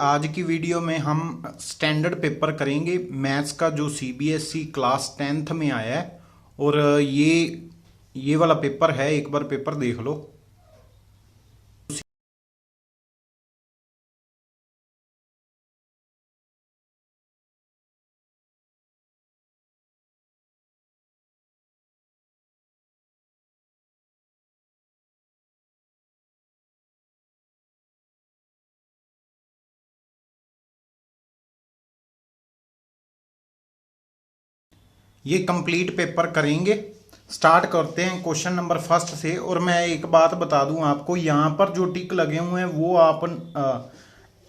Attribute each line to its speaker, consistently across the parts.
Speaker 1: आज की वीडियो में हम स्टैंडर्ड पेपर करेंगे मैथ्स का जो सीबीएसई क्लास 10th में आया है। और ये वाला पेपर है, एक बार पेपर देख लो। ये कंप्लीट पेपर करेंगे। स्टार्ट करते हैं क्वेश्चन नंबर फर्स्ट से। और मैं एक बात बता दूं आपको, यहाँ पर जो टिक लगे हुए हैं वो आप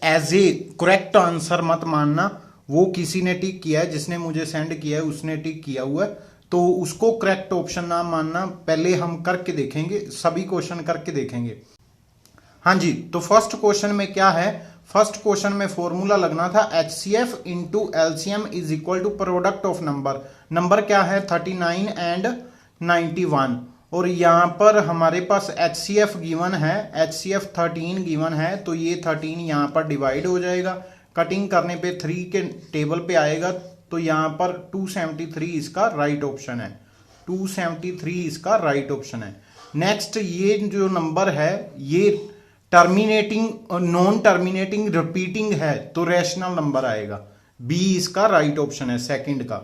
Speaker 1: एज ए करेक्ट आंसर मत मानना। वो किसी ने टिक किया है, जिसने मुझे सेंड किया है उसने टिक किया हुआ है, तो उसको करेक्ट ऑप्शन ना मानना। पहले हम करके देखेंगे, सभी क्वेश्चन करके देखेंगे। हाँ जी, तो फर्स्ट क्वेश्चन में क्या है? फर्स्ट क्वेश्चन में फॉर्मूला लगना था HCF into LCM is equal to product of number क्या है 39 एंड 91। और यहां पर हमारे पास HCF गिवन है, HCF 13 गिवन है, तो ये 13 यहां पर डिवाइड हो जाएगा। कटिंग करने पे 3 के टेबल पे आएगा, तो यहां पर 273 इसका राइट ऑप्शन है। 273 इसका राइट ऑप्शन है। नेक्स्ट, ये जो नंबर है ये टर्मिनेटिंग नॉन टर्मिनेटिंग रिपीटिंग है, तो रैशनल नंबर आएगा। बी इसका राइट ऑप्शन है सेकंड का।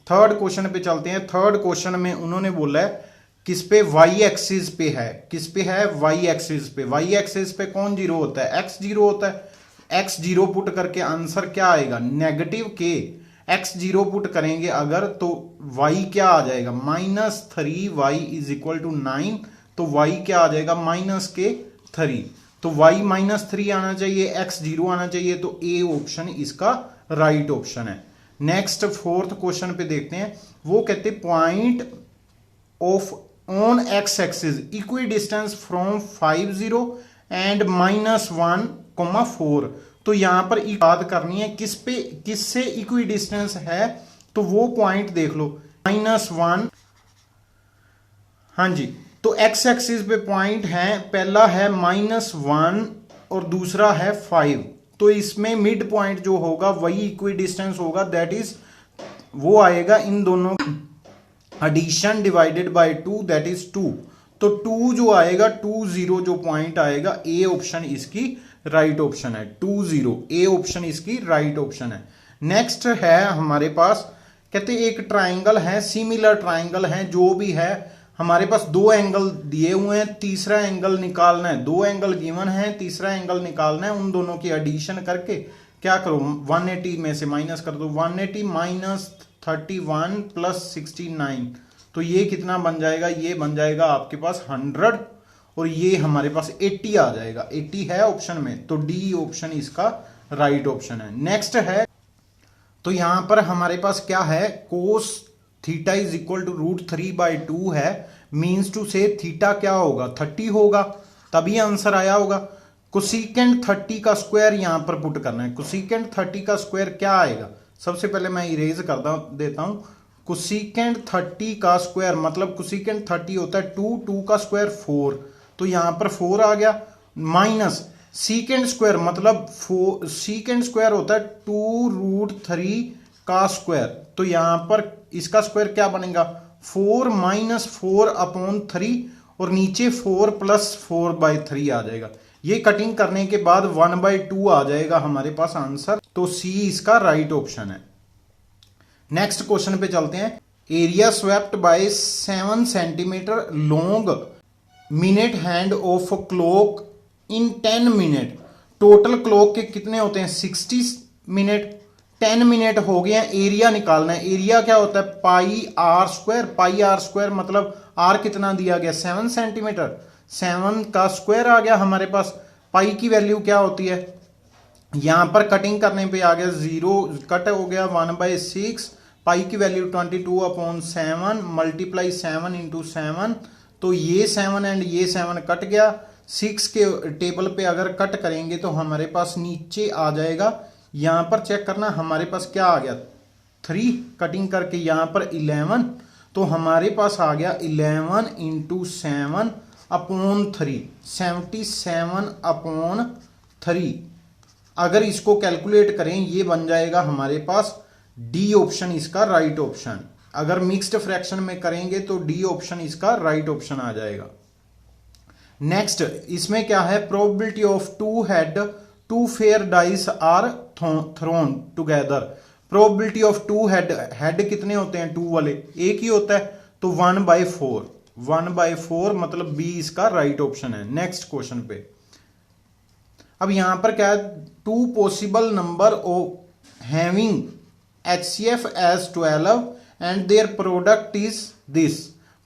Speaker 1: थर्ड क्वेश्चन पे चलते हैं। थर्ड क्वेश्चन में उन्होंने बोला है किस पे, वाई एक्सिस पे है। किस पे है? वाई एक्सिस पे। वाई एक्सिस पे कौन जीरो होता है? एक्स जीरो होता है। एक्स जीरो पुट करके आंसर क्या आएगा? नेगेटिव के। एक्स जीरो पुट करेंगे अगर, तो वाई क्या आ जाएगा? -3y is equal to 9। तो वाई क्या आ जाएगा? -3। तो y -3 आना चाहिए, x 0 आना चाहिए, तो ए ऑप्शन इसका राइट ऑप्शन है। नेक्स्ट फोर्थ क्वेश्चन पे देखते हैं। वो कहते point of on x axis equi distance from 50 and -1, 4। तो यहां पर बात करनी है किस पे, किससे इक्वी डिस्टेंस है, तो वो पॉइंट देख लो -1। हाँ जी, तो x एक्सिस पे पॉइंट है, पहला है -1 और दूसरा है 5। तो इसमें मिड पॉइंट जो होगा वही इक्वी डिस्टेंस होगा, दैट इज वो आएगा इन दोनों addition divided by 2, that is 2। तो 2 जो आएगा, 20 जो पॉइंट आएगा, ए ऑप्शन इसकी राइट ऑप्शन है। 20 ए ऑप्शन इसकी राइट ऑप्शन है। नेक्स्ट है हमारे पास, कहते एक ट्राइंगल है, सिमिलर ट्राइंगल है, जो भी है हमारे पास दो एंगल दिए हुए हैं, तीसरा एंगल निकालना है। दो एंगल गिवन है, तीसरा एंगल निकालना है। उन दोनों की एडिशन करके क्या करो, 180 में से माइनस कर दो। 180 -31 + 69, तो ये कितना बन जाएगा? ये बन जाएगा आपके पास 100, और ये हमारे पास 80 आ जाएगा। 80 है ऑप्शन में, तो डी ऑप्शन इसका राइट ऑप्शन है। नेक्स्ट है, तो यहां पर हमारे पास क्या है, cos theta is equal to √3/2 है। मीन्स टू से थीटा क्या होगा? 30 होगा, तभी आंसर आया होगा। कोसिकेंट 30 का स्क्वायर यहां पर पुट करना है। कोसिकेंट 30 का स्क्वायर क्या आएगा? सबसे पहले मैं इरेज कर देता हूं। कोसिकेंट 30 का स्क्वायर मतलब कोसिकेंट 30 होता है 2 का स्क्वायर 4, तो यहां पर 4 आ गया। माइनस सीकेंट स्क्वायर मतलब सीकेंट स्क्वायर होता है 2√3 का स्क्वायर, तो यहां पर इसका स्क्वायर क्या बनेगा? 4 - 4/3, और नीचे 4 + 4/3 आ जाएगा। ये कटिंग करने के बाद 1/2 आ जाएगा हमारे पास आंसर, तो सी इसका राइट ऑप्शन है। नेक्स्ट क्वेश्चन पे चलते हैं। Area swept by 7 centimetre long minute hand of clock in 10 minute. Total clock के कितने होते हैं? 60 मिनट। 10 मिनट हो गए हैं, एरिया निकालना है। एरिया क्या होता है? πr²। πr² मतलब r कितना दिया गया? 7 सेंटीमीटर। 7 का स्क्वायर आ गया हमारे पास। पाई की वैल्यू क्या होती है? यहां पर कटिंग करने पे आ गया 0 कट हो गया, 1/6। पाई की वैल्यू 22/7 मल्टीप्लाई 7 × 7, तो ये 7 एंड ये 7 कट गया। 6 के टेबल पे अगर कट करेंगे तो हमारे पास नीचे आ जाएगा। यहां पर चेक करना, हमारे पास क्या आ गया? 3। कटिंग करके यहां पर 11, तो हमारे पास आ गया 11 × 7/3, 77/3 अगर इसको कैलकुलेट करें ये बन जाएगा हमारे पास डी ऑप्शन इसका राइट ऑप्शन। अगर मिक्स्ड फ्रैक्शन में करेंगे तो डी ऑप्शन इसका राइट ऑप्शन आ जाएगा। नेक्स्ट इसमें क्या है, probability of two fair dice are thrown together. Probability of two head कितने होते हैं, टू वाले एक ही होता है, तो 1/4 1/4 मतलब बी इसका राइट ऑप्शन है। नेक्स्ट क्वेश्चन पे अब यहां पर क्या है, two possible number of having HCF as 12 and their product is this.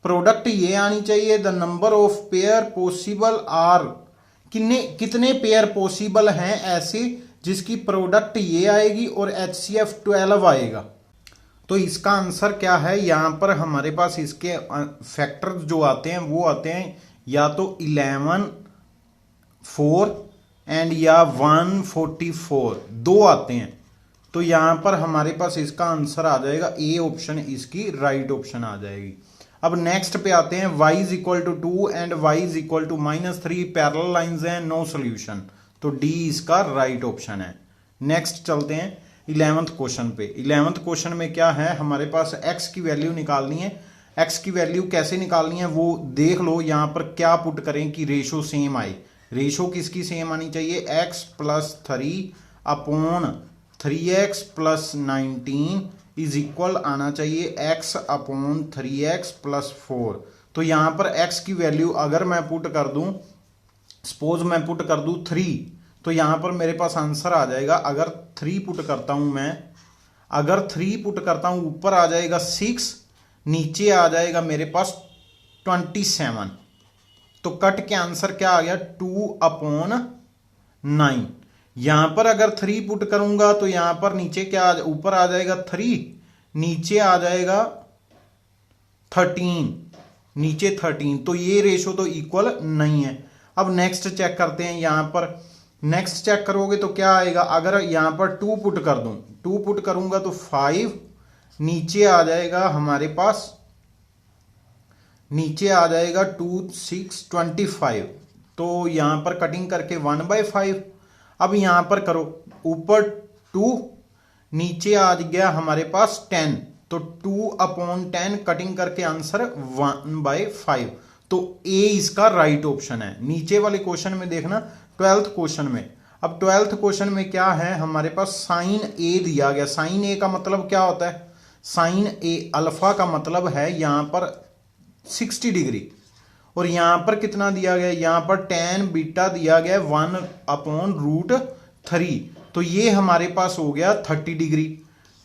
Speaker 1: Product ये आनी चाहिए, the number of pair possible are, कितने पेयर पॉसिबल हैं ऐसे जिसकी प्रोडक्ट ये आएगी और HCF 12 आएगा। तो इसका आंसर क्या है, यहां पर हमारे पास इसके फैक्टर्स जो आते हैं वो आते हैं या तो 11 4 एंड या 144 दो आते हैं। तो यहां पर हमारे पास इसका आंसर आ जाएगा ए ऑप्शन इसकी राइट ऑप्शन आ जाएगी। अब नेक्स्ट पे आते हैं, y is equal to 2 and y is equal to -3 parallel lines हैं, नो सॉल्यूशन, तो डी इसका राइट ऑप्शन है। नेक्स्ट चलते हैं 11th क्वेश्चन पे। 11th क्वेश्चन में क्या है, हमारे पास x की वैल्यू निकालनी है। x की वैल्यू कैसे निकालनी है वो देख लो, यहां पर क्या पुट करें कि रेशो सेम आए। रेशो किसकी सेम आनी चाहिए, x + 3 upon 3x + 19 is equal आना चाहिए x अपॉन 3x + 4। तो यहां पर x की वैल्यू अगर मैं पुट कर दूं, सपोज मैं पुट कर दूं 3, तो यहां पर मेरे पास आंसर आ जाएगा। अगर 3 पुट करता हूं मैं, अगर 3 पुट करता हूं ऊपर आ जाएगा 6, नीचे आ जाएगा मेरे पास 27। तो कट के आंसर क्या आ गया, 2/9। यहां पर अगर 3 पुट करूंगा तो यहां पर नीचे क्या ऊपर आ जाएगा 3, नीचे आ जाएगा 13, नीचे 13। तो ये रेशो तो इक्वल नहीं है। अब नेक्स्ट चेक करते हैं, यहां पर नेक्स्ट चेक करोगे तो क्या आएगा, अगर यहां पर 2 पुट कर दूं, 2 पुट करूंगा तो 5, नीचे आ जाएगा हमारे पास, नीचे आ जाएगा 2 6 25। तो यहां पर कटिंग करके 1/5। अब यहां पर करो, ऊपर 2, नीचे आ गया हमारे पास 10, तो 2/10 कटिंग करके आंसर 1/5। तो ए इसका राइट ऑप्शन है। नीचे वाले क्वेश्चन में देखना 12th क्वेश्चन में। अब 12th क्वेश्चन में क्या है, हमारे पास साइन ए दिया गया। साइन ए का मतलब क्या होता है, साइन ए अल्फा का मतलब है यहां पर 60 डिग्री, और यहां पर कितना दिया गया, यहां पर tan बीटा दिया गया 1/√3। तो ये हमारे पास हो गया 30 डिग्री,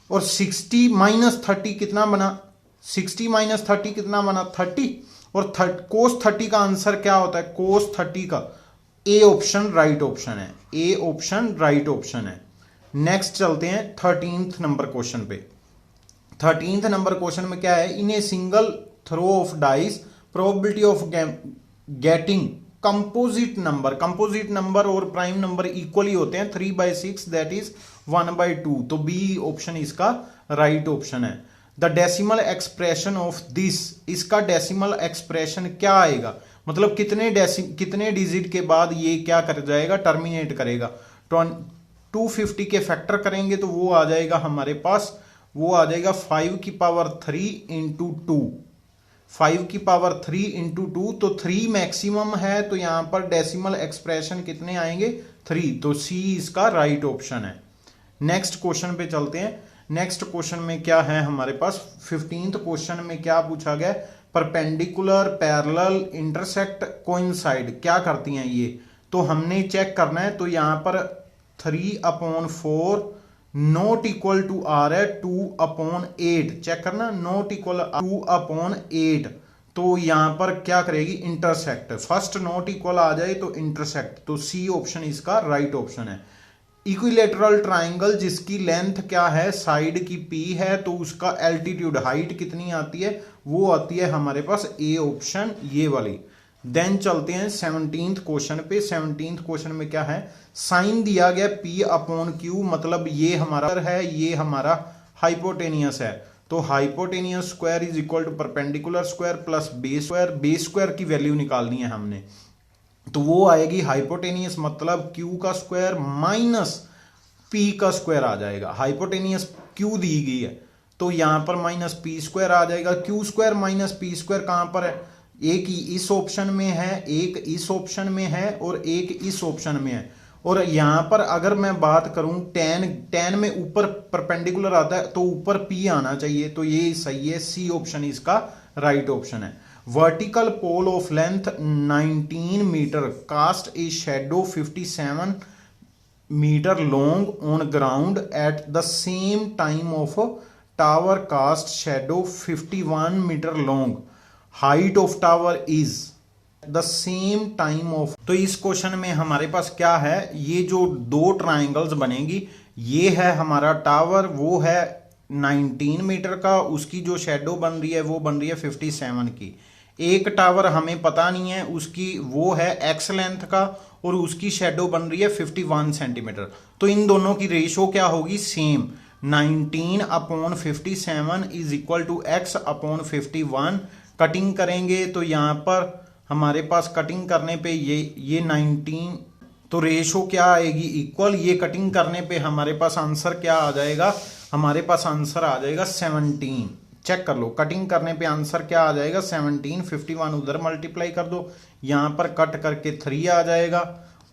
Speaker 1: और 60 - 30 कितना बना, 60 - 30 कितना बना 30, और cos 30 का आंसर क्या होता है, cos 30 का ए ऑप्शन राइट ऑप्शन है, ए ऑप्शन राइट ऑप्शन है। नेक्स्ट चलते हैं 13th नंबर क्वेश्चन पे। 13th नंबर क्वेश्चन में क्या है, in a single throw of dice probability of getting composite number. Composite number और प्राइम नंबर इक्वली होते हैं, 3/6 दैट इज 1/2। तो बी ऑप्शन इसका राइट ऑप्शन है। The decimal expression of this, इसका डेसिमल एक्सप्रेशन क्या आएगा, मतलब कितने डिजिट के बाद ये क्या कर जाएगा, टर्मिनेट करेगा। 250 के फैक्टर करेंगे तो वो आ जाएगा हमारे पास, वो आ जाएगा 5³ into 2, 5³ into 2। तो 3 मैक्सिमम है, तो यहां पर डेसिमल एक्सप्रेशन कितने आएंगे, 3। तो सी इसका राइट ऑप्शन है। नेक्स्ट क्वेश्चन पे चलते हैं। नेक्स्ट क्वेश्चन में क्या है हमारे पास, 15th क्वेश्चन में क्या पूछा गया, परपेंडिकुलर, पैरेलल, इंटरसेक्ट, कोइंसाइड क्या करती हैं ये, तो हमने चेक करना है। तो यहां पर 3/4 नॉट इक्वल टू आर है 2/8, चेक करना, नॉट इक्वल 2/8। तो यहां पर क्या करेगी, इंटरसेक्ट, फर्स्ट नॉट इक्वल आ जाए तो इंटरसेक्ट, तो सी ऑप्शन इसका राइट ऑप्शन है। इक्विलेटरल ट्राइंगल जिसकी लेंथ क्या है, साइड की पी है, तो उसका एल्टीट्यूड हाइट कितनी आती है, वो आती है हमारे पास ए ऑप्शन ये वाली। देन चलते हैं 17th क्वेश्चन पे। 17th क्वेश्चन में क्या है, साइन दिया गया P/Q, मतलब ये हमारा है, ये हमारा हाइपोटेनियस है। तो hypotenuse square is equal to perpendicular square plus base square. Base square की वैल्यू निकालनी है हमने, तो वो आएगी हाइपोटेनियस मतलब Q का स्क्वायर माइनस पी का स्क्वायर आ जाएगा। हाइपोटेनियस क्यू दी गई है तो यहां पर माइनस पी स्क्वायर आ जाएगा। Q square minus P square कहां पर है, एक इस ऑप्शन में है, एक इस ऑप्शन में है और एक इस ऑप्शन में है। और यहां पर अगर मैं बात करूं टेन में ऊपर परपेंडिकुलर आता है तो ऊपर पी आना चाहिए, तो ये सही है, सी ऑप्शन इसका राइट ऑप्शन है। Vertical pole of length 19 metre cast a shadow 57 metre long on ground at the same time of tower cast shadow 51 metre long, height of tower is the same time of. तो इस question में हमारे पास क्या है, ये जो दो ट्राइंगल्स बनेगी, ये है हमारा टावर, वो है 19 मीटर का, उसकी जो शेडो बन रही है वो बन रही है 57 की। एक टावर हमें पता नहीं है उसकी, वो है एक्स लेंथ का और उसकी शेडो बन रही है 51 सेंटीमीटर। तो इन दोनों की रेशो क्या होगी, same, 19/57 is equal to x/51। Cutting करेंगे तो यहां पर हमारे पास कटिंग करने पे ये 19, तो रेशो क्या आएगी, इक्वल। ये कटिंग करने पे हमारे पास आंसर क्या आ जाएगा, हमारे पास आंसर आ जाएगा 17। चेक कर लो, कटिंग करने पे आंसर क्या आ जाएगा 17। 51 उधर मल्टीप्लाई कर दो, यहां पर कट करके 3 आ जाएगा,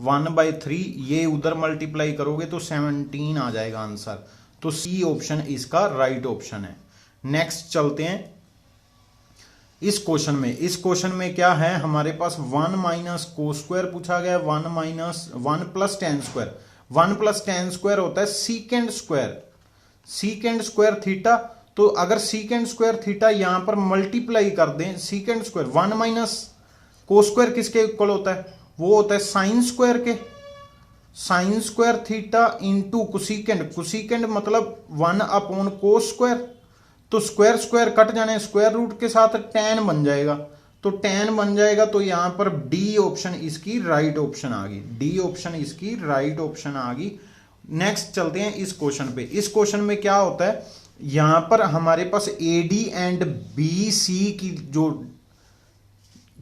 Speaker 1: 1/3 ये उधर मल्टीप्लाई करोगे तो 17 आ जाएगा आंसर। तो सी ऑप्शन इसका राइट ऑप्शन है। नेक्स्ट चलते हैं इस क्वेश्चन में। इस क्वेश्चन में क्या है हमारे पास, 1 माइनस को स्क्वायर पूछा गया, 1 plus ten square. 1 plus ten square होता है secant square, secant square theta. तो अगर सीकेंड स्क्वायर थीटा यहां पर मल्टीप्लाई कर दें, सीकेंड स्क्वायर 1 माइनस को स्क्वायर किसके इक्वल होता है, वो होता है साइन स्क्वायर के, साइन स्क्वायर थीटा इंटू कुसीकेंड, कुसीकेंड मतलब 1 को स्क्वायर। तो स्क्वायर स्क्वायर कट जाने, स्क्वायर रूट के साथ tan बन जाएगा, तो tan बन जाएगा, तो यहां पर डी ऑप्शन इसकी राइट ऑप्शन आ गई, डी ऑप्शन इसकी राइट ऑप्शन आ गई। नेक्स्ट चलते हैं इस क्वेश्चन पे। इस क्वेश्चन में क्या होता है, यहां पर हमारे पास AD एंड BC की जो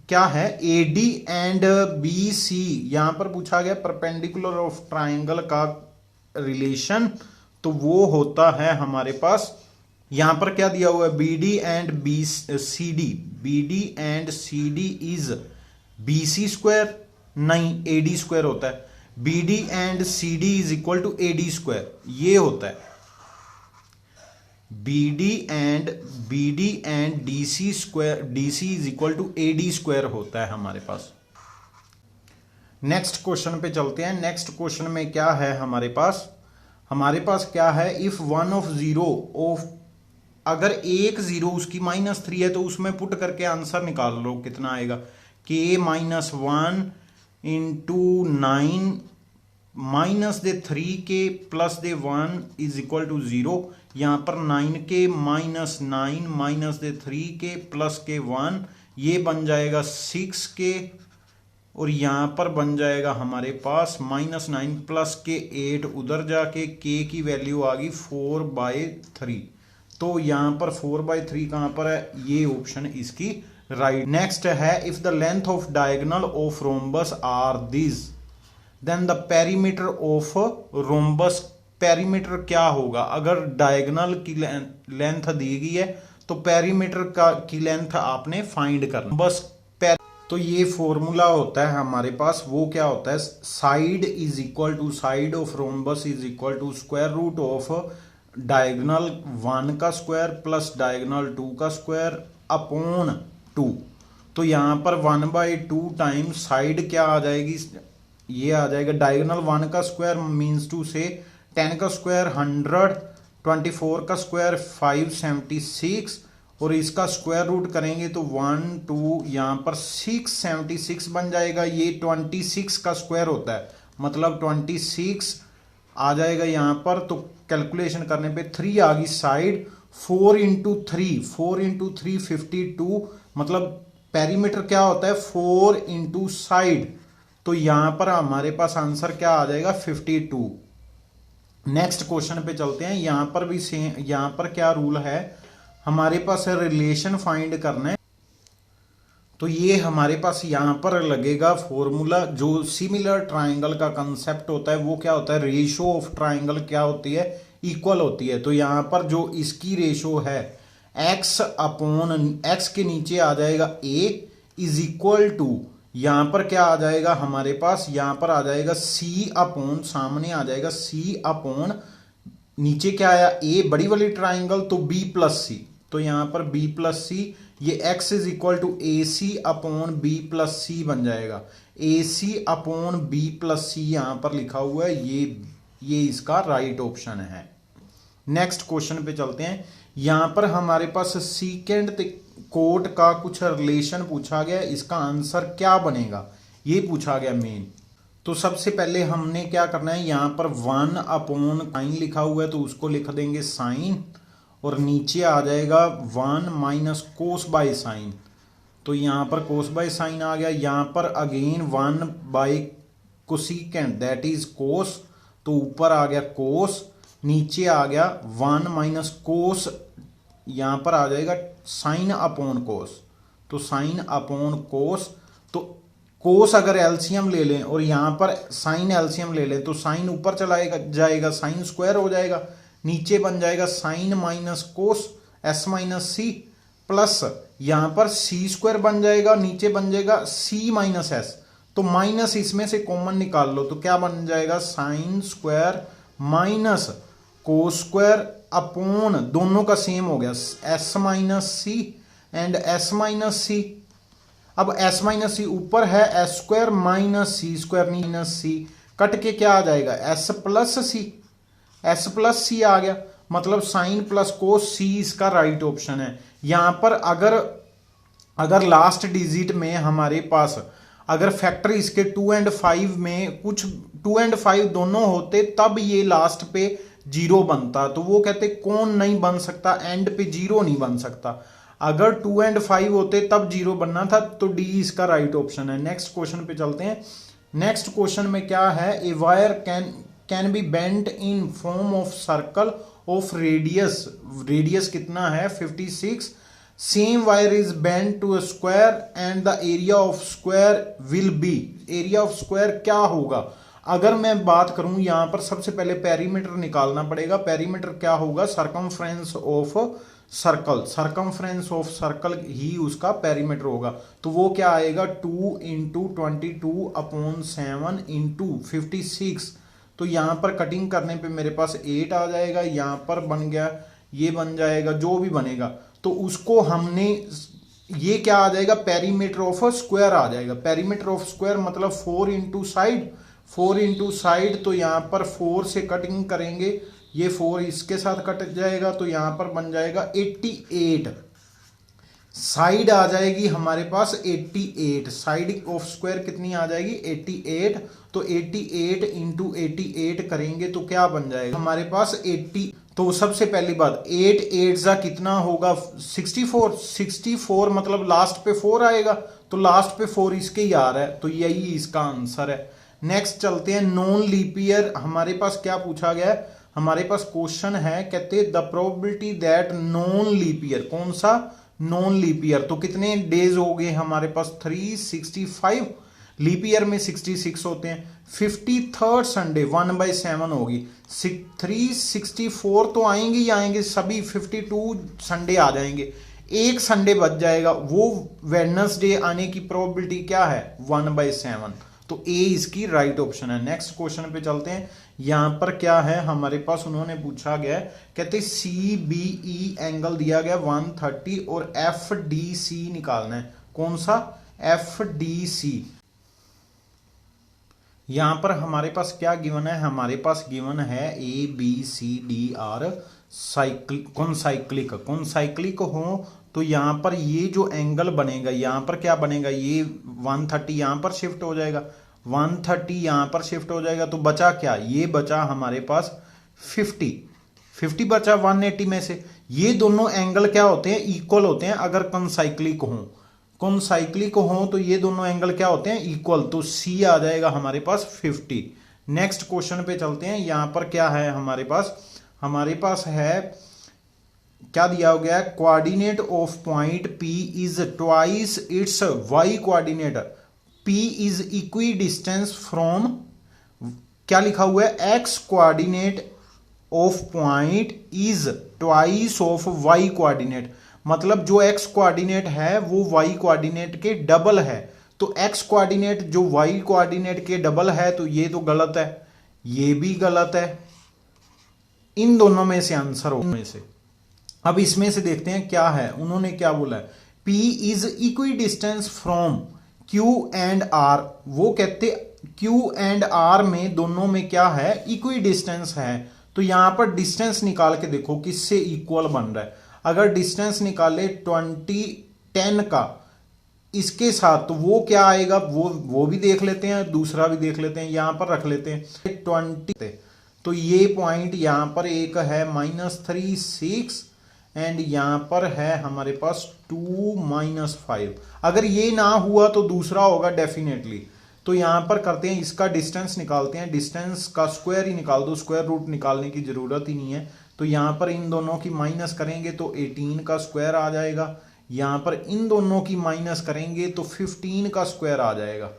Speaker 1: क्या है, AD एंड BC यहां पर पूछा गया परपेंडिकुलर ऑफ ट्राइंगल का रिलेशन, तो वो होता है हमारे पास, यहां पर क्या दिया हुआ है, BD and CD, BD and CD is BC square, नहीं AD स्क्वायर होता है, BD and CD is equal to AD square, ये होता है। BD and DC square, DC is equal to AD square होता है हमारे पास। नेक्स्ट क्वेश्चन पे चलते हैं। नेक्स्ट क्वेश्चन में क्या है हमारे पास, हमारे पास क्या है, इफ 1 ऑफ 0 ऑफ, अगर एक 0 उसकी -3 है तो उसमें पुट करके आंसर निकाल लो कितना आएगा, k -1 इंटू 9 माइनस दे 3k प्लस दे 1 इज इक्वल टू 0। यहां पर 9k माइनस 9 माइनस दे 3k प्लस के 1, ये बन जाएगा 6k, और यहां पर बन जाएगा हमारे पास -9 प्लस के 8, उधर जाके k की वैल्यू आ गई 4/3। तो यहां पर 4/3 कहां पर है, ये ऑप्शन इसकी राइट। नेक्स्ट है, if the length of diagonal of rhombus are this then the perimeter of rhombus, perimeter क्या होगा, अगर डायगोनल की लेंथ दी गई है तो पेरीमीटर की लेंथ आपने फाइंड करना बस। तो ये फॉर्मूला होता है हमारे पास, वो क्या होता है, side is equal to, side of rhombus is equal to square root of diagonal 1 का स्क्वायर प्लस डायगोनल 2 का स्क्वायर अपॉन 2। तो यहां पर 1/2 टाइम साइड क्या आ जाएगी, ये आ जाएगा डायगोनल 1 का स्क्वायर मीन्स टू से 10 का स्क्वायर 100, 24 का स्क्वायर 576, और इसका स्क्वायर रूट करेंगे तो 1 2 यहां पर 676 बन जाएगा। ये 26 का स्क्वायर होता है, मतलब 26 आ जाएगा यहां पर। तो कैलकुलेशन करने पे 3 आ गई साइड, 4 इंटू 3 52, मतलब पेरीमीटर क्या होता है 4 इंटू साइड। तो यहां पर हमारे पास आंसर क्या आ जाएगा 52। नेक्स्ट क्वेश्चन पे चलते हैं। यहां पर भी सेम, यहां पर क्या रूल है हमारे पास, रिलेशन फाइंड करना है। तो ये हमारे पास यहाँ पर लगेगा फॉर्मूला। जो सिमिलर ट्राइंगल का कंसेप्ट होता है वो क्या होता है, रेशो ऑफ ट्राइंगल क्या होती है, इक्वल होती है। तो यहाँ पर जो इसकी रेशो है x अपॉन x के नीचे आ जाएगा a इज इक्वल टू, यहाँ पर क्या आ जाएगा हमारे पास, यहाँ पर आ जाएगा c अपॉन, सामने आ जाएगा c अपॉन, नीचे क्या आया a, बड़ी वाली ट्राइंगल तो b प्लस सी, तो यहाँ पर b प्लस सी, ये x is equal to A C upon B plus C बन जाएगा। A C upon B plus C यहाँ पर लिखा हुआ है, ये इसका राइट ऑप्शन है। नेक्स्ट क्वेश्चन पे चलते हैं। यहाँ पर हमारे पास सीकेंड कोट का कुछ रिलेशन पूछा गया, इसका आंसर क्या बनेगा ये पूछा गया मेन। तो सबसे पहले हमने क्या करना है, यहाँ पर 1 अपॉन साइन लिखा हुआ है तो उसको लिख देंगे साइन, और नीचे आ जाएगा 1 माइनस कोस बाय साइन, तो यहाँ पर कोस बाय साइन आ गया। यहाँ पर again 1 by cosecant that is cos, तो ऊपर आ गया कोस, नीचे आ गया 1 माइनस कोस, यहाँ पर आ जाएगा साइन अपॉन कोस, तो साइन अपॉन कोस। तो कोस अगर एलसीएम ले लें और यहाँ पर साइन एलसीएम ले लें तो साइन ऊपर चला जाएगा, साइन स्क्वायर हो जाएगा, नीचे बन जाएगा sine minus cos S minus C, plus यहाँ पर सी स्क्वायर बन जाएगा, नीचे बन जाएगा सी माइनस एस, तो माइनस इसमें से कॉमन निकाल लो तो क्या बन जाएगा, sine square minus cos square upon, दोनों का सेम हो गया S minus C and S minus C. अब एस माइनस सी ऊपर है, S square minus C square minus C, cut के क्या आ जाएगा एस प्लस सी, एस प्लस सी आ गया, मतलब साइन प्लस कोस सी इसका राइट ऑप्शन है। यहां पर अगर लास्ट डिजिट में हमारे पास अगर फैक्टर इसके 2 एंड 5 में कुछ 2 एंड 5 दोनों होते तब ये लास्ट पे 0 बनता, तो वो कहते कौन नहीं बन सकता, एंड पे 0 नहीं बन सकता। अगर 2 एंड 5 होते तब 0 बनना था, तो डी इसका राइट ऑप्शन है। नेक्स्ट क्वेश्चन पे चलते हैं। नेक्स्ट क्वेश्चन में क्या है, a wire can be bent in form of circle of radius कितना है 56, same wire is bent to a square and the area of square will be, area of square क्या होगा। अगर मैं बात करूं यहां पर सबसे पहले पेरीमीटर निकालना पड़ेगा, पेरीमीटर क्या होगा, circumference of circle, circumference of circle ही उसका पेरीमीटर होगा, तो वो क्या आएगा 2 इंटू 22 अपॉन 7 इंटू 56, तो यहां पर कटिंग करने पे मेरे पास 8 आ जाएगा, यहां पर बन गया, ये बन जाएगा, जो भी बनेगा तो उसको हमने, ये क्या आ जाएगा पेरीमीटर ऑफ स्क्वायर आ जाएगा। पेरीमीटर ऑफ स्क्वायर मतलब 4 इंटू साइड, 4 इंटू साइड, तो यहां पर 4 से कटिंग करेंगे, ये 4 इसके साथ कट जाएगा, तो यहां पर बन जाएगा 88, साइड आ जाएगी हमारे पास 88, साइड ऑफ स्क्वायर कितनी आ जाएगी 88, तो 88 इंटू 88 करेंगे तो क्या बन जाएगा हमारे पास 80। तो सबसे पहली बात 8 8 जा कितना होगा 64, 64 मतलब लास्ट पे 4 आएगा, तो लास्ट पे 4 इसके ही आ रहा है, तो यही इसका आंसर है। नेक्स्ट चलते हैं, नॉन लीप ईयर हमारे पास क्या पूछा गया है, हमारे पास क्वेश्चन है, कहते the probability that non leap year, कौन सा नॉन लीप ईयर, तो कितने डेज हो गए हमारे पास 365, लीप ईयर में 66 होते हैं, 53rd संडे 1/7 होगी, 364 तो आएंगे ही आएंगे, सभी 52 संडे आ जाएंगे, एक संडे बच जाएगा, वो वेडनेसडे आने की प्रोबेबिलिटी क्या है 1/7, तो ए इसकी राइट ऑप्शन है। नेक्स्ट क्वेश्चन पे चलते हैं। यहां पर क्या है हमारे पास, उन्होंने पूछा गया है, कहते CBE एंगल दिया गया 130 और FDC निकालना है, कौन सा FDC। यहां पर हमारे पास क्या गिवन है, हमारे पास गिवन है ABCDR कॉन्साइक्लिक हो, तो यहां पर ये जो एंगल बनेगा, यहां पर क्या बनेगा, ये 130 यहां पर शिफ्ट हो जाएगा, 130 यहां पर शिफ्ट हो जाएगा, तो बचा क्या, ये बचा हमारे पास 50 बचा 180 में से। ये दोनों एंगल क्या होते हैं, इक्वल होते हैं अगर कॉन्साइक्लिक हो, तो ये दोनों एंगल क्या होते हैं, इक्वल, तो सी आ जाएगा हमारे पास 50। नेक्स्ट क्वेश्चन पे चलते हैं। यहां पर क्या है हमारे पास है क्या दिया गया है, coordinate of point P is twice its y coordinate, P is equi distance from, क्या लिखा हुआ है, x coordinate of point is twice of y coordinate, मतलब जो x कोऑर्डिनेट है वो y कोऑर्डिनेट के डबल है। तो x कोऑर्डिनेट जो y कोऑर्डिनेट के डबल है, तो ये तो गलत है, ये भी गलत है, इन दोनों में से आंसर हो में से। अब इसमें से देखते हैं क्या है, उन्होंने क्या बोला है, P is equi distance from Q and R, वो कहते Q एंड R में दोनों में क्या है, इक्वी डिस्टेंस है। तो यहां पर डिस्टेंस निकाल के देखो किससे इक्वल बन रहा है। अगर डिस्टेंस निकाले 10 का इसके साथ, तो वो क्या आएगा, वो भी देख लेते हैं, दूसरा भी देख लेते हैं, यहां पर रख लेते हैं 20। तो ये पॉइंट यहां पर एक है -3 6 एंड यहां पर है हमारे पास 2 -5। अगर ये ना हुआ तो दूसरा होगा डेफिनेटली। तो यहां पर करते हैं, इसका डिस्टेंस निकालते हैं, डिस्टेंस का स्क्वायर ही निकाल दो, स्क्वायर रूट निकालने की जरूरत ही नहीं है। तो यहां पर इन दोनों की माइनस करेंगे तो 18 का स्क्वायर आ जाएगा, यहां पर इन दोनों की माइनस करेंगे तो 15 का स्क्वायर आ जाएगा,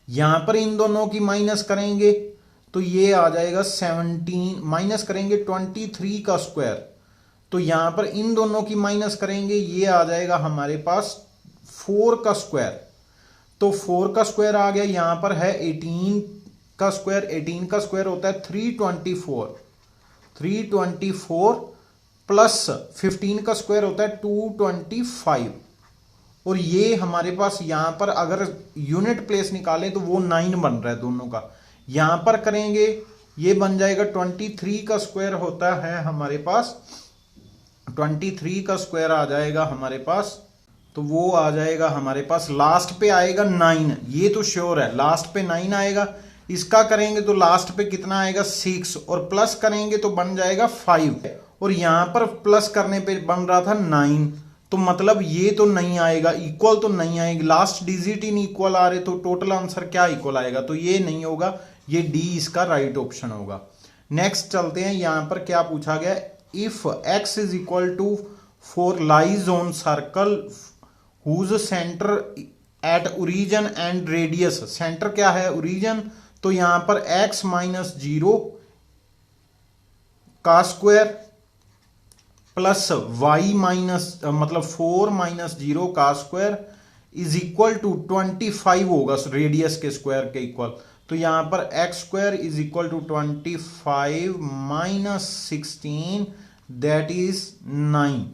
Speaker 1: यहां पर इन दोनों की माइनस करेंगे तो ये आ जाएगा 17, माइनस करेंगे 23 का स्क्वायर, तो यहां पर इन दोनों की माइनस करेंगे, ये आ जाएगा हमारे पास 4 का स्क्वायर। तो 4 का स्क्वायर आ गया, यहां पर है 18 का स्क्वायर, 18 का स्क्वायर होता है 324, 324 प्लस 15 का स्क्वायर होता है 225, और ये हमारे पास यहां पर अगर यूनिट प्लेस निकालें तो वो 9 बन रहा है दोनों का। यहां पर करेंगे ये बन जाएगा 23 का स्क्वायर होता है हमारे पास, 23 का स्क्वायर आ जाएगा हमारे पास, तो वो आ जाएगा हमारे पास, लास्ट पे आएगा 9, ये तो श्योर है, लास्ट पे 9 आएगा। इसका करेंगे तो लास्ट पे कितना आएगा 6, और प्लस करेंगे तो बन जाएगा 5, और यहां पर प्लस करने पे बन रहा था 9, तो मतलब ये तो नहीं आएगा, इक्वल तो नहीं आएगी, लास्ट डिजिट इन इक्वल आ रहे, तो टोटल आंसर क्या इक्वल आएगा, तो ये नहीं होगा, ये डी इसका राइट ऑप्शन होगा। नेक्स्ट चलते हैं, यहां पर क्या पूछा गया, if x is equal to 4 lies on circle whose centre at origin and radius, centre क्या है, ओरिजिन, तो यहां पर x -0 का स्क्वायर प्लस y मतलब 4 -0 का स्क्वायर इज इक्वल टू 25 होगा रेडियस के स्क्वायर के इक्वल। तो यहां पर x square is equal to 25 -16 that is 9,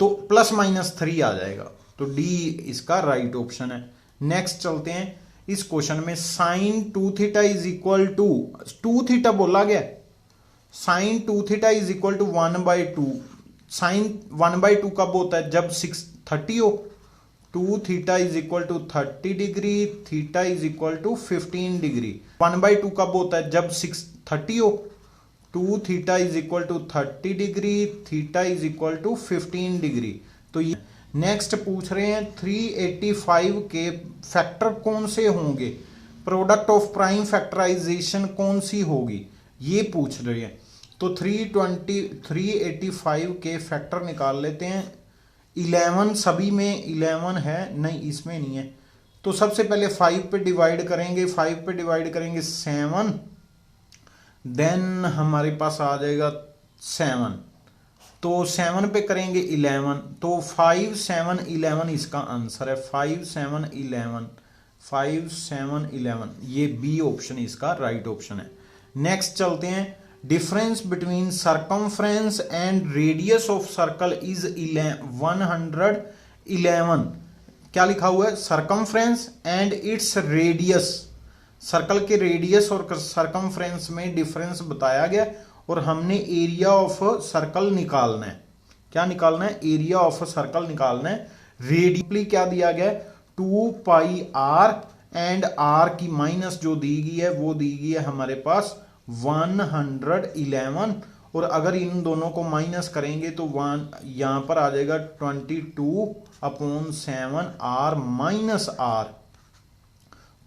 Speaker 1: तो +-3 आ जाएगा, तो डी इसका राइट ऑप्शन है। नेक्स्ट चलते हैं, इस क्वेश्चन में sin 2θ इज इक्वल टू 2θ बोला गया, sin 2θ is equal to 1/2, sin 1/2 कब होता है, जब 630 हो, 2θ is equal to 30 degree, theta is equal to 15 degree. 1/2 कब होता है, जब 630 हो, 2θ is equal to 30 degree, theta is equal to 15 degree. तो ये नेक्स्ट पूछ रहे हैं 385 के फैक्टर कौन से होंगे, प्रोडक्ट ऑफ प्राइम फैक्टराइजेशन कौन सी होगी, ये पूछ रहे हैं। तो 385 के फैक्टर निकाल लेते हैं, 11 सभी में 11 है, नहीं इसमें नहीं है, तो सबसे पहले 5 पे डिवाइड करेंगे, 5 पे डिवाइड करेंगे 7, देन हमारे पास आ जाएगा 7, तो 7 पे करेंगे 11, तो 5 7 11 इसका आंसर है, 5 7 11, 5 7 11, ये बी ऑप्शन इसका राइट ऑप्शन है। नेक्स्ट चलते हैं, difference between circumference and radius of circle is 111, क्या लिखा हुआ है, circumference and its radius, circle के रेडियस और सरकमफ्रेंस में डिफरेंस बताया गया, और हमने एरिया ऑफ सर्कल निकालना है, क्या निकालना है, एरिया ऑफ सर्कल निकालना है। रेडियसली क्या दिया गया है, 2πr एंड r की माइनस जो दी गई है वो दी गई है हमारे पास 111, और अगर इन दोनों को माइनस करेंगे तो यहां पर आ जाएगा 22/7 r माइनस r,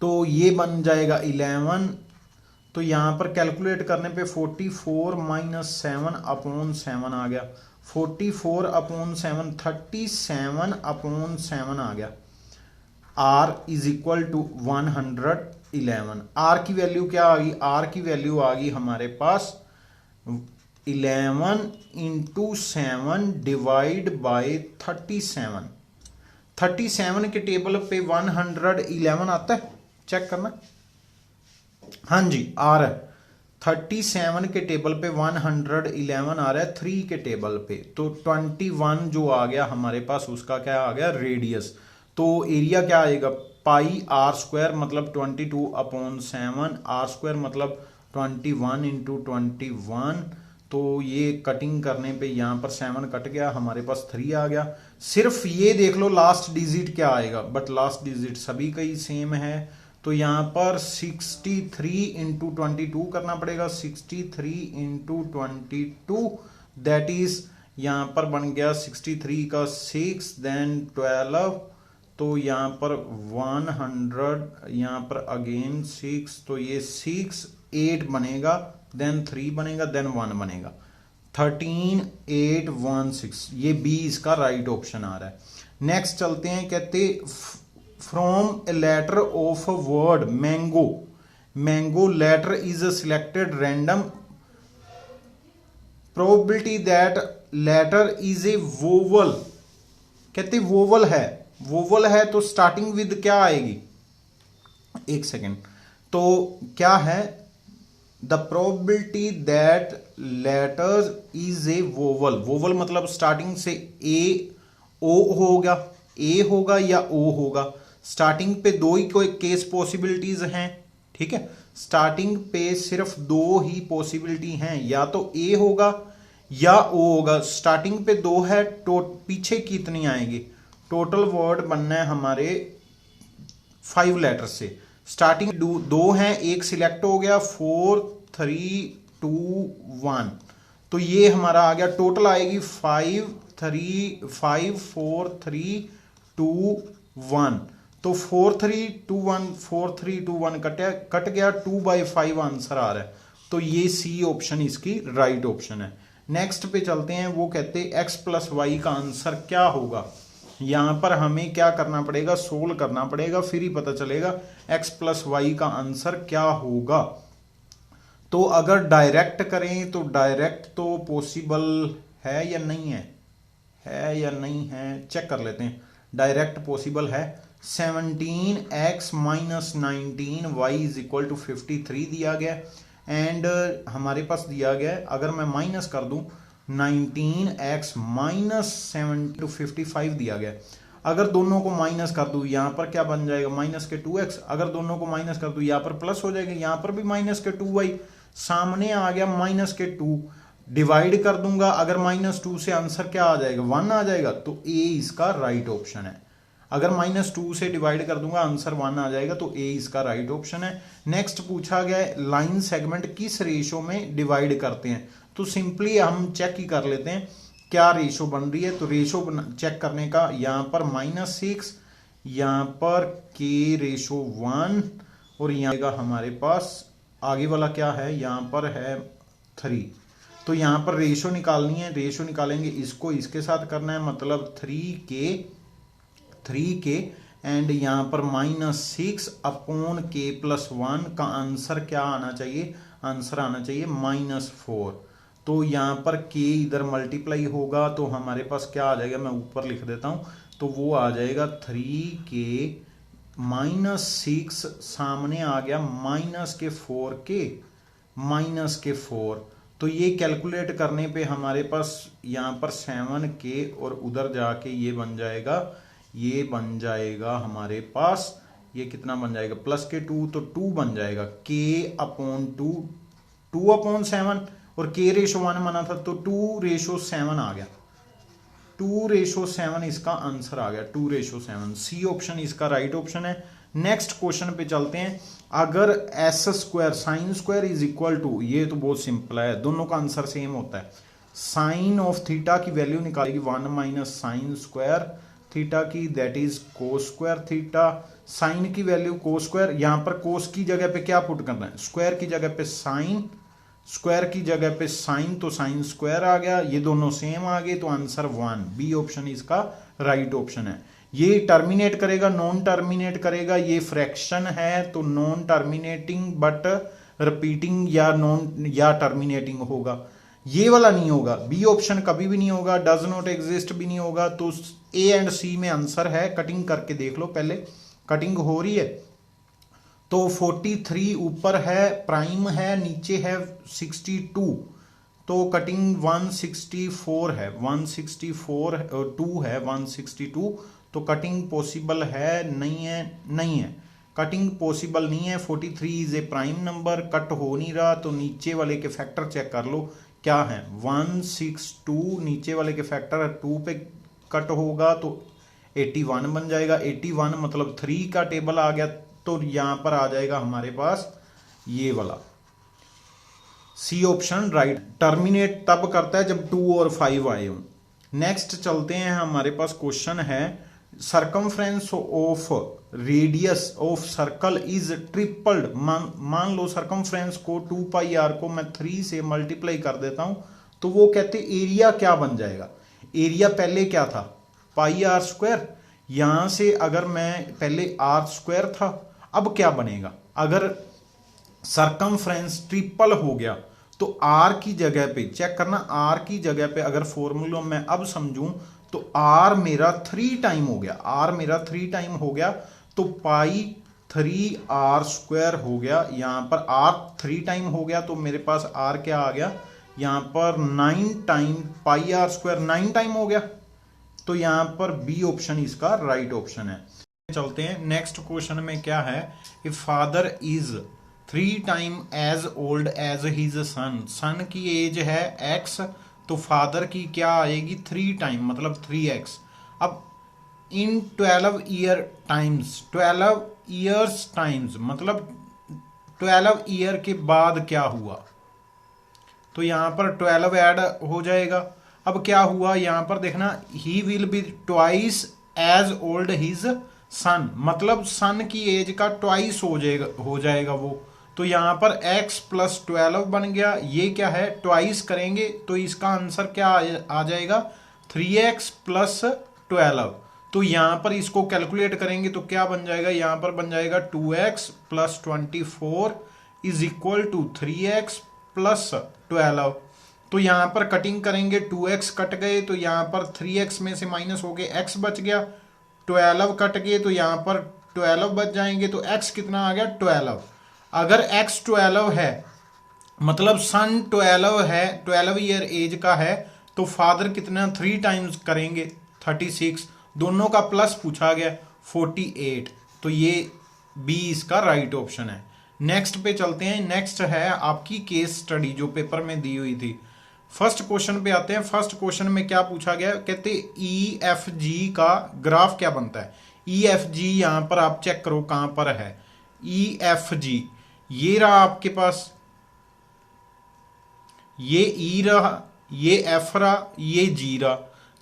Speaker 1: तो ये बन जाएगा 11, तो यहां पर कैलकुलेट करने पे 44 - 7/7 आ गया, 44/7 37/7 आ गया। r is equal to 111। r की वैल्यू क्या आ गई? r की वैल्यू आ गई हमारे पास 11 इंटू 7 डिवाइड बाई 37। 37 के टेबल पे 111 आता है, चेक करना। हाँ जी आ रहा है, 37 के टेबल पे 111 आ रहा है, 3 के टेबल पे तो 21 जो आ गया हमारे पास, उसका क्या आ गया? रेडियस। तो एरिया क्या आएगा? पाई r स्क्वायर मतलब 22/7, r स्क्वायर मतलब 21 इंटू 21। तो ये कटिंग करने पे यहाँ पर 7 कट गया, हमारे पास 3 आ गया। सिर्फ ये देख लो लास्ट डिजिट क्या आएगा, बट लास्ट डिजिट सभी का ही सेम है। तो यहाँ पर 63 इंटू 22 करना पड़ेगा, 63 इंटू 22 दैट इज यहाँ पर बन गया 63 का 6 देन 12। तो यहाँ पर 100, यहाँ पर अगेन 6, तो ये 6 8 बनेगा, देन 3 बनेगा, देन 1 बनेगा, 13816। ये बी इसका राइट ऑप्शन आ रहा है। नेक्स्ट चलते हैं, कहते from a letter of a word mango, mango letter is selected random, probability that letter is a vowel. कहते वोवल है, वोवल है तो स्टार्टिंग विद क्या आएगी? एक सेकेंड, तो क्या है? The probability that letter is a vowel, vowel मतलब स्टार्टिंग से ए ओ होगा, ए होगा या ओ होगा। स्टार्टिंग पे दो ही कोई केस पॉसिबिलिटीज हैं, ठीक है, स्टार्टिंग पे सिर्फ दो ही पॉसिबिलिटी हैं, या तो ए होगा या ओ होगा। स्टार्टिंग पे दो है तो पीछे कितनी आएंगी? टोटल वर्ड बनना है हमारे 5 लेटर से। स्टार्टिंग दो हैं, एक सिलेक्ट हो गया, 4 3 2 1, तो ये हमारा आ गया। टोटल आएगी 5 4 3 2 1, तो 4 3 2 1 4 3 2 1 कट गया, 2/5 आंसर आ रहा है। तो ये सी ऑप्शन इसकी राइट ऑप्शन है। नेक्स्ट पे चलते हैं, वो कहते हैं x प्लस वाई का आंसर क्या होगा। यहां पर हमें क्या करना पड़ेगा? सोल्व करना पड़ेगा, फिर ही पता चलेगा x प्लस वाई का आंसर क्या होगा। तो अगर डायरेक्ट करें तो डायरेक्ट तो पॉसिबल है या नहीं है? है या नहीं है, चेक कर लेते हैं। डायरेक्ट पॉसिबल है। 17x minus 19 y is equal to 53 दिया गया, एंड हमारे पास दिया गया है, अगर मैं माइनस कर दूं 19x माइनस 7 टू 55 दिया गया। अगर दोनों को माइनस कर दूं, यहां पर क्या बन जाएगा? माइनस के 2x। अगर दोनों को माइनस कर दूं, यहां पर प्लस हो जाएगा, यहां पर भी माइनस के 2y। सामने आ गया माइनस के 2, डिवाइड कर दूंगा, अगर -2 से आंसर क्या आ जाएगा? 1 आ जाएगा। तो ए इसका राइट ऑप्शन है। अगर -2 से डिवाइड कर दूंगा, आंसर 1 आ जाएगा, तो ए इसका राइट ऑप्शन है। नेक्स्ट पूछा गया है लाइन सेगमेंट किस रेशो में डिवाइड करते हैं। तो सिंपली हम चेक ही कर लेते हैं क्या रेशो बन रही है। तो रेशो चेक करने का, यहां पर -6, यहां पर के रेशो 1, और यहां हमारे पास आगे वाला क्या है? यहां पर है 3। तो यहां पर रेशो निकालनी है, रेशो निकालेंगे, इसको इसके साथ करना है, मतलब 3k एंड यहां पर -6/k+1 का आंसर क्या आना चाहिए? आंसर आना चाहिए -4। तो यहां पर k इधर मल्टीप्लाई होगा, तो हमारे पास क्या आ जाएगा? मैं ऊपर लिख देता हूं, तो वो आ जाएगा 3k -6, सामने आ गया -4। तो ये कैलकुलेट करने पे हमारे पास यहाँ पर 7k और उधर जाके ये बन जाएगा हमारे पास, ये कितना बन जाएगा? +2, तो 2 बन जाएगा, k/2 2/7, और k रेशो 1 माना था, तो 2:7 आ गया। 2:7 इसका आंसर आ गया, 2:7। सी ऑप्शन इसका राइट ऑप्शन है। नेक्स्ट क्वेश्चन पे चलते हैं। अगर s² sine square is equal to, ये तो बहुत सिंपल है, दोनों का आंसर सेम होता है। साइन ऑफ थीटा की वैल्यू निकालेगी 1 माइनस साइन स्क्वायर थीटा की, that is cos square theta. Sine की वैल्यू कोस स्क्वायर, यहां पर कोस की जगह पे क्या पुट करना है? स्क्वायर की जगह पे साइन, स्क्वायर की जगह पे साइन, तो साइन स्क्वायर आ गया, ये दोनों सेम आ गए, तो आंसर 1, बी ऑप्शन इसका राइट ऑप्शन है। ये टर्मिनेट करेगा, नॉन टर्मिनेट करेगा, ये फ्रैक्शन है तो नॉन टर्मिनेटिंग बट रिपीटिंग या नॉन या टर्मिनेटिंग होगा, ये वाला नहीं होगा, बी ऑप्शन कभी भी नहीं होगा, डज नॉट एग्जिस्ट भी नहीं होगा। तो ए एंड सी में आंसर है। कटिंग करके देख लो, पहले कटिंग हो रही है तो 43 ऊपर है, प्राइम है, नीचे है 62, तो कटिंग 164 है, 164 2 है 162, तो कटिंग पॉसिबल है नहीं है, नहीं है, कटिंग पॉसिबल नहीं है। 43 is a prime number, cut हो नहीं रहा, तो नीचे वाले के फैक्टर चेक कर लो क्या है, 162 नीचे वाले के फैक्टर 2 पे कट होगा तो 81 बन जाएगा, 81 मतलब 3 का टेबल आ गया, तो यहां पर आ जाएगा हमारे पास ये वाला सी ऑप्शन राइट। टर्मिनेट तब करता है जब 2 और 5 आए हों। नेक्स्ट चलते हैं, हमारे पास क्वेश्चन है circumference of radius of circle is tripled. मान लो सरकमफ्रेंस को 2 पाई आर को मैं 3 से मल्टीप्लाई कर देता हूं, तो वो कहते एरिया क्या बन जाएगा। एरिया पहले क्या था, पाई आर स्क्वायर, यहां से अगर मैं पहले आर स्क्वायर था, अब क्या बनेगा, अगर सरकमफ्रेंस ट्रिपल हो गया तो आर की जगह पे चेक करना, आर की जगह पे अगर फॉर्मूला मैं अब समझूं तो आर मेरा 3 टाइम हो गया, आर मेरा 3 टाइम हो गया, तो पाई 3 आर स्क्वायर हो गया, यहां पर आर 3 टाइम हो गया, तो मेरे पास आर क्या आ गया, यहां पर 9 time pi r square 9 time हो गया, तो यहां पर बी ऑप्शन इसका राइट ऑप्शन है। चलते हैं नेक्स्ट क्वेश्चन में क्या है, if father is 3 time as old as his son, son की एज है x, तो फादर की क्या आएगी 3 टाइम मतलब 3x। अब इन 12 ईयर टाइम्स, 12 ईयर्स टाइम्स मतलब 12 ईयर के बाद क्या हुआ, तो यहां पर 12 ऐड हो जाएगा। अब क्या हुआ यहां पर देखना, he will be twice as old his son, मतलब सन की एज का ट्वाइस हो जाएगा वो, तो यहां पर x प्लस 12 बन गया, ये क्या है ट्वाइस करेंगे तो इसका आंसर क्या आ जाएगा 3x प्लस 12, तो यहां पर इसको कैलकुलेट करेंगे तो क्या बन जाएगा, यहां पर बन जाएगा 2x plus 24 is equal to 3x plus 12, तो यहां पर कटिंग करेंगे 2x कट गए, तो यहां पर 3x में से माइनस हो गए x बच गया, 12 कट गए तो यहां पर 12 बच जाएंगे, तो x कितना आ गया 12। अगर x 12 है मतलब सन 12 है, 12 ईयर एज का है, तो फादर कितना 3 टाइम्स करेंगे 36, दोनों का प्लस पूछा गया 48, तो ये बी इसका राइट ऑप्शन है। नेक्स्ट पे चलते हैं, नेक्स्ट है आपकी केस स्टडी जो पेपर में दी हुई थी। फर्स्ट क्वेश्चन पे आते हैं। फर्स्ट क्वेश्चन में क्या पूछा गया, कहते ई एफ जी का ग्राफ क्या बनता है। ई एफ जी यहां पर आप चेक करो कहां पर है, ई एफ जी ये रहा आपके पास, ये ई रहा, ये एफ रहा, ये जी रहा,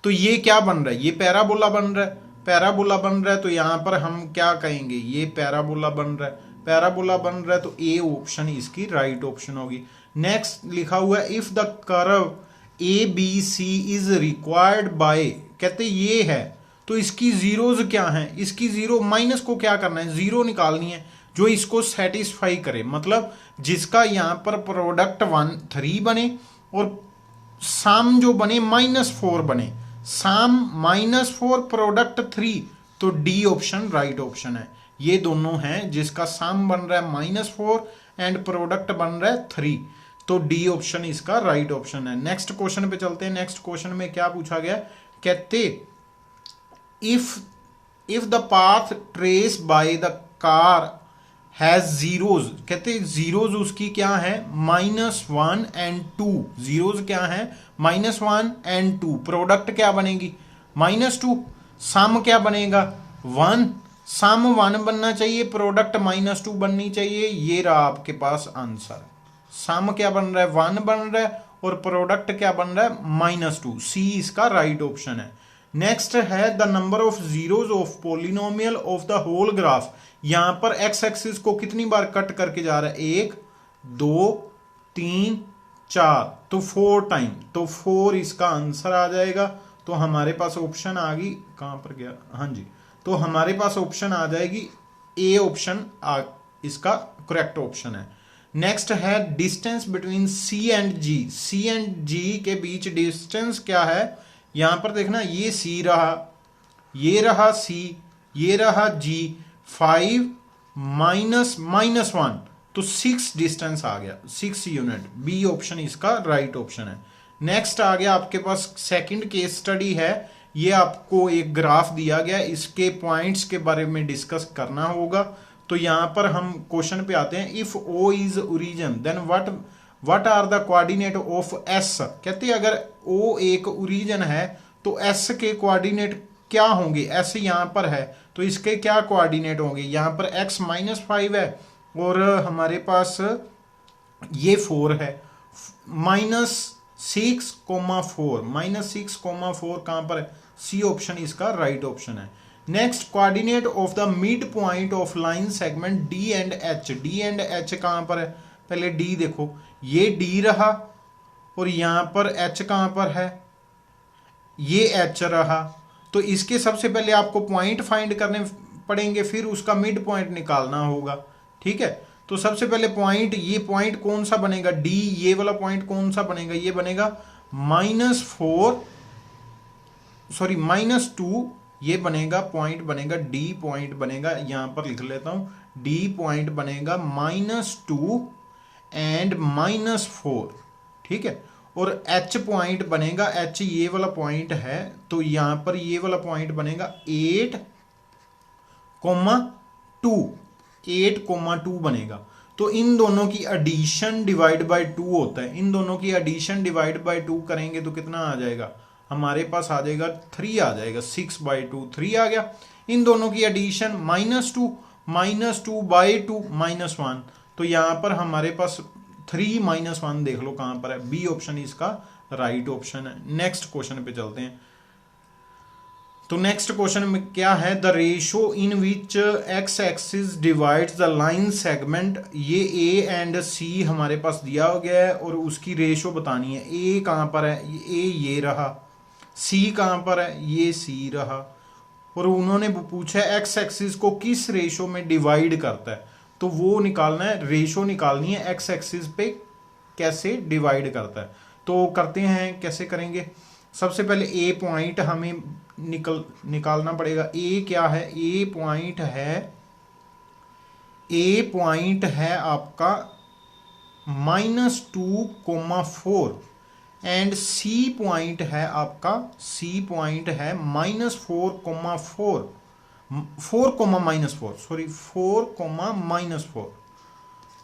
Speaker 1: तो ये क्या बन रहा है, ये पैराबोला बन रहा है, पैराबोला बन रहा है, तो यहां पर हम क्या कहेंगे, ये पैराबोला बन रहा है, पैराबोला बन रहा है, तो ए ऑप्शन इसकी राइट ऑप्शन होगी। नेक्स्ट लिखा हुआ है if the curve A B C is required by, कहते ये है तो इसकी जीरोज क्या हैं, इसकी जीरो माइनस को क्या करना है, जीरो निकालनी है जो इसको सेटिस्फाई करे, मतलब जिसका यहां पर प्रोडक्ट 3 बने और साम जो बने -4 बने, साम -4 प्रोडक्ट 3, तो डी ऑप्शन राइट ऑप्शन है। ये दोनों हैं जिसका साम बन रहा है -4 एंड प्रोडक्ट बन रहा है 3, तो डी ऑप्शन इसका राइट ऑप्शन है। नेक्स्ट क्वेश्चन पे चलते हैं। नेक्स्ट क्वेश्चन में क्या पूछा गया, कहते if the path trace by the car has zeros, कहते जीरोज उसकी क्या है -1 एंड 2, जीरोज क्या है -1 एंड 2, प्रोडक्ट क्या बनेगी -2, सम क्या बनेगा 1, सम 1 बनना चाहिए, प्रोडक्ट -2 बननी चाहिए, ये रहा आपके पास आंसर। सम क्या बन रहा है 1 बन रहा है और प्रोडक्ट क्या बन रहा है -2, सी इसका राइट ऑप्शन है। नेक्स्ट है the number of zeros of polynomial of the whole graph, यहां पर एक्स एक्सिस को कितनी बार कट करके जा रहा है 1 2 3 4, तो 4 टाइम, तो 4 इसका आंसर आ जाएगा। तो हमारे पास ऑप्शन आ गई, कहां पर गया, हाँ जी, तो हमारे पास ऑप्शन आ जाएगी ए ऑप्शन इसका करेक्ट ऑप्शन है। नेक्स्ट है distance between C and G. C and G के बीच डिस्टेंस क्या है, यहां पर देखना, ये सी रहा, ये रहा सी, ये रहा जी, 5 माइनस -1, तो 6 डिस्टेंस आ गया, 6 यूनिट। बी ऑप्शन इसका राइट ऑप्शन है। नेक्स्ट आ गया आपके पास सेकंड केस स्टडी है। ये आपको एक ग्राफ दिया गया, इसके पॉइंट्स के बारे में डिस्कस करना होगा। तो यहां पर हम क्वेश्चन पे आते हैं, if O is origin then what are the coordinate of S. कहते हैं अगर ओ एक ओरिजिन है तो एस के कोऑर्डिनेट क्या होंगे। एस यहां पर है तो इसके क्या कोऑर्डिनेट होंगे, यहां पर x -5 है और हमारे पास ये 4 है, -6,4, -6,4 कहां पर है, सी ऑप्शन इसका राइट ऑप्शन है। Next, coordinate of the mid point of line segment D and H. D and H कहां पर है, पहले डी देखो, ये डी रहा और यहां पर एच कहां पर है, ये एच रहा। तो इसके सबसे पहले आपको पॉइंट फाइंड करने पड़ेंगे, फिर उसका मिड पॉइंट निकालना होगा। ठीक है, तो सबसे पहले पॉइंट, ये पॉइंट कौन सा बनेगा, डी, ये वाला पॉइंट कौन सा बनेगा, ये बनेगा -2, ये बनेगा पॉइंट बनेगा, डी पॉइंट बनेगा, यहां पर लिख लेता हूं, डी पॉइंट बनेगा -2 एंड -4। ठीक है, और एच पॉइंट बनेगा, एच ये वाला पॉइंट है तो यहां पर ये वाला पॉइंट बनेगा 8,2 बनेगा। तो इन दोनों की एडिशन डिवाइड बाय 2 होता है, इन दोनों की एडिशन डिवाइड बाय 2 करेंगे तो कितना आ जाएगा, हमारे पास आ जाएगा 3 आ जाएगा, 6/2 3 आ गया। इन दोनों की एडिशन -2 -2/2 -1, तो यहां पर हमारे पास 3 -1 देख लो कहां पर है, बी ऑप्शन इसका राइट ऑप्शन है। नेक्स्ट क्वेश्चन पे चलते हैं। तो नेक्स्ट क्वेश्चन में क्या है, the ratio in which x axis divides the line segment. ये ए एंड सी हमारे पास दिया गया है और उसकी रेशो बतानी है। ए कहां पर है, ये रहा, सी कहां पर है, ये सी रहा, और उन्होंने पूछा है एक्स एक्सिस को किस रेशो में डिवाइड करता है, तो वो निकालना है, रेशो निकालनी है एक्स एक्सिस पे कैसे डिवाइड करता है। तो करते हैं, कैसे करेंगे, सबसे पहले ए पॉइंट हमें निकालना पड़ेगा। ए क्या है, ए पॉइंट है आपका -2,4 एंड सी पॉइंट है आपका, सी पॉइंट है -4,4 4,-4।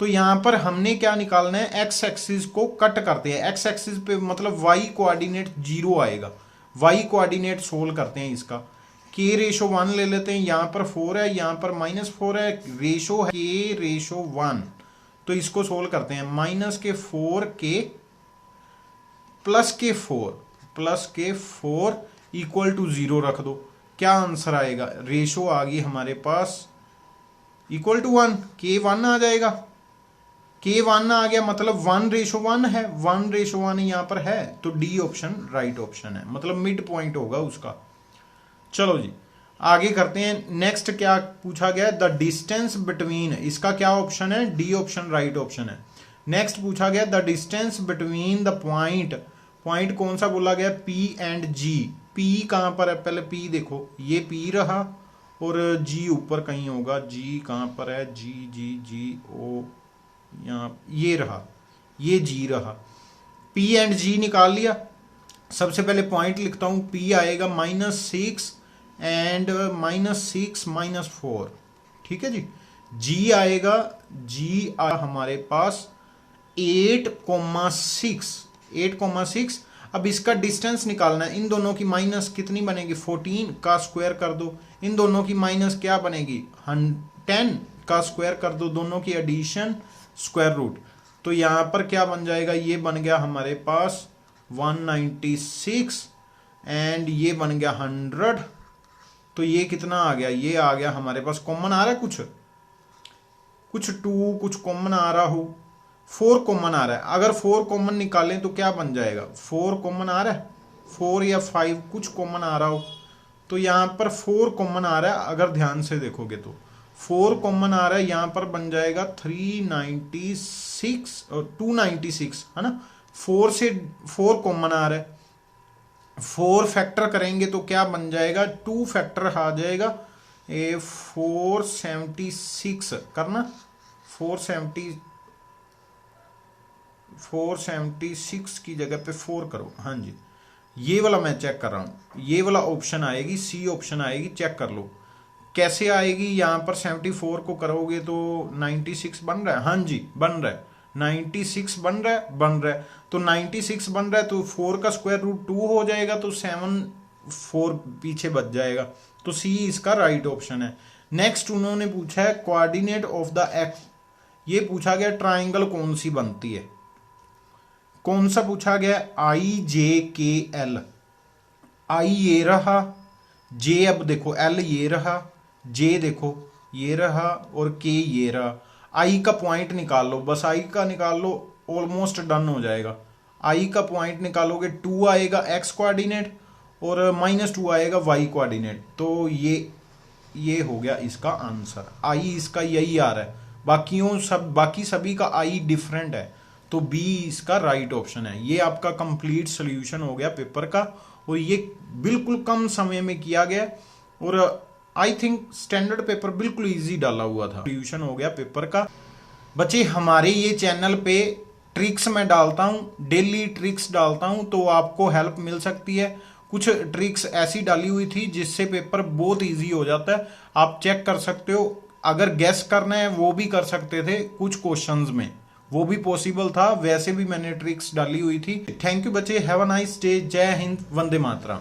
Speaker 1: तो यहां पर हमने क्या निकालना है, एक्स एक्सिस को कट करते हैं, एक्स एक्सिस पे मतलब वाई कोऑर्डिनेट 0 आएगा, वाई कोऑर्डिनेट सोल्व करते हैं इसका। के रेशो 1 ले लेते हैं, यहां पर 4 है, यहां पर -4 है, रेशो है के रेशो 1, तो इसको सोल्व करते हैं, -4 के +4 इक्वल टू 0 रख दो, क्या आंसर आएगा, रेशो आ गई हमारे पास इक्वल टू 1, के 1 आ जाएगा, के 1 आ गया, मतलब 1:1 है, 1:1 यहां पर है, तो डी ऑप्शन राइट ऑप्शन है, मतलब मिड पॉइंट होगा उसका। चलो जी आगे करते हैं। नेक्स्ट क्या पूछा गया, द डिस्टेंस बिटवीन, इसका क्या ऑप्शन है, डी ऑप्शन राइट ऑप्शन है। नेक्स्ट पूछा गया the distance between the point कौन सा बोला गया, पी एंड जी। पी कहां पर है, पहले पी देखो, ये पी रहा और जी ऊपर कहीं होगा, जी कहां पर है, जी ओ, यहाँ ये रहा, ये जी रहा, पी एंड जी निकाल लिया। सबसे पहले पॉइंट लिखता हूं, पी आएगा -6 एंड -6 -4, ठीक है जी। जी आएगा, हमारे पास 8,6। अब इसका डिस्टेंस निकालना है, इन दोनों की माइनस कितनी बनेगी, 14 का स्क्वायर कर दो, इन दोनों की माइनस क्या बनेगी, 10 का स्क्वायर कर दो, दोनों की एडिशन स्क्वायर रूट, तो यहां पर क्या बन जाएगा, ये बन गया हमारे पास 196 एंड ये बन गया 100, तो ये कितना आ गया, ये आ गया हमारे पास, कॉमन आ रहा है कुछ 2 कुछ कॉमन आ रहा हो, 4 कॉमन आ रहा है, अगर 4 कॉमन निकालें तो क्या बन जाएगा, 4 कॉमन आ रहा है, 4 या 5 कुछ कॉमन आ रहा हो, तो यहाँ पर 4 कॉमन आ रहा है, अगर ध्यान से देखोगे तो 4 कॉमन आ रहा है, यहाँ पर बन जाएगा 396 और 296 है ना। 4 से 4 कॉमन आ रहा है, 4 फैक्टर करेंगे तो क्या बन जाएगा, 2 फैक्टर आ जाएगा, 476 करना, 476 की जगह पे 4 करो। हाँ जी, ये वाला मैं चेक कर रहा हूँ, ये वाला ऑप्शन आएगी, सी ऑप्शन आएगी, चेक कर लो कैसे आएगी। यहाँ पर 74 को करोगे तो 96 बन रहा है, हाँ जी बन रहा है, 96 बन रहा है, तो 96 बन रहा है तो 4 का स्क्वायर रूट 2 हो जाएगा, तो 7 4 पीछे बच जाएगा, तो सी इसका राइट ऑप्शन है। नेक्स्ट उन्होंने पूछा है कोऑर्डिनेट ऑफ द एक्स, ये पूछा गया ट्राइंगल कौन सी बनती है, कौन सा पूछा गया, IJKL, आई ये रहा, जे अब देखो L ये रहा, जे देखो ये रहा और के ये रहा, आई का पॉइंट निकाल लो, बस आई का निकाल लो, ऑलमोस्ट डन हो जाएगा। आई का पॉइंट निकालोगे 2 आएगा x कोऑर्डिनेट और -2 आएगा y कोऑर्डिनेट, तो ये हो गया इसका आंसर। आई इसका यही आ रहा है, बाकी सभी का आई डिफरेंट है, तो बी इसका राइट ऑप्शन है। ये आपका कंप्लीट सोल्यूशन हो गया पेपर का, और ये बिल्कुल कम समय में किया गया, और आई थिंक स्टैंडर्ड पेपर बिल्कुल इजी डाला हुआ था। सोल्यूशन हो गया पेपर का। बच्चे हमारे ये चैनल पे ट्रिक्स मैं डालता हूँ, डेली ट्रिक्स डालता हूँ, तो आपको हेल्प मिल सकती है। कुछ ट्रिक्स ऐसी डाली हुई थी जिससे पेपर बहुत इजी हो जाता है, आप चेक कर सकते हो। अगर गेस करना है वो भी कर सकते थे कुछ क्वेश्चंस में, वो भी पॉसिबल था, वैसे भी मैंने ट्रिक्स डाली हुई थी। थैंक यू बच्चे, हैव अ नाइस डे, जय हिंद, वंदे मातरम।